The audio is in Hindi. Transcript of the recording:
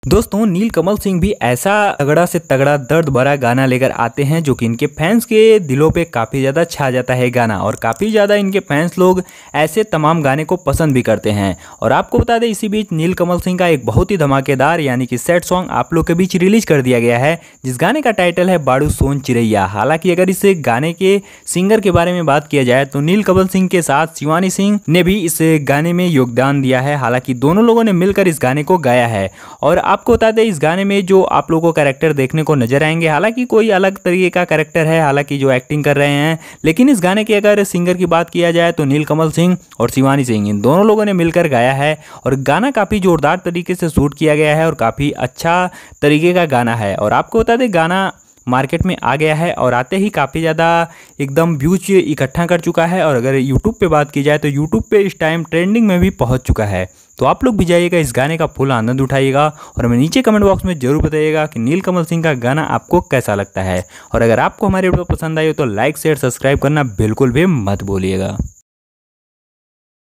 दोस्तों नीलकमल सिंह भी ऐसा तगड़ा से तगड़ा दर्द भरा गाना लेकर आते हैं जो कि इनके फैंस के दिलों पे काफ़ी ज़्यादा छा जाता है गाना, और काफ़ी ज़्यादा इनके फैंस लोग ऐसे तमाम गाने को पसंद भी करते हैं। और आपको बता दें इसी बीच नीलकमल सिंह का एक बहुत ही धमाकेदार यानी कि सैड सॉन्ग आप लोग के बीच रिलीज कर दिया गया है, जिस गाने का टाइटल है बाड़ू सोन चिरैया। हालांकि अगर इस गाने के सिंगर के बारे में बात किया जाए तो नीलकमल सिंह के साथ शिवानी सिंह ने भी इस गाने में योगदान दिया है। हालांकि दोनों लोगों ने मिलकर इस गाने को गाया है। और आपको बता दें इस गाने में जो आप लोगों को कैरेक्टर देखने को नजर आएंगे, हालांकि कोई अलग तरीके का कैरेक्टर है, हालांकि जो एक्टिंग कर रहे हैं, लेकिन इस गाने की अगर सिंगर की बात किया जाए तो नीलकमल सिंह और शिवानी सिंह इन दोनों लोगों ने मिलकर गाया है। और गाना काफ़ी जोरदार तरीके से शूट किया गया है और काफ़ी अच्छा तरीके का गाना है। और आपको बता दें गाना मार्केट में आ गया है और आते ही काफ़ी ज़्यादा एकदम व्यूज इकट्ठा कर चुका है। और अगर यूट्यूब पे बात की जाए तो यूट्यूब पे इस टाइम ट्रेंडिंग में भी पहुंच चुका है। तो आप लोग भी जाइएगा, इस गाने का फुल आनंद उठाइएगा और हमें नीचे कमेंट बॉक्स में जरूर बताइएगा कि नीलकमल सिंह का गाना आपको कैसा लगता है। और अगर आपको हमारी वीडियो पसंद आई हो तो लाइक शेयर सब्सक्राइब करना बिल्कुल भी मत भूलिएगा।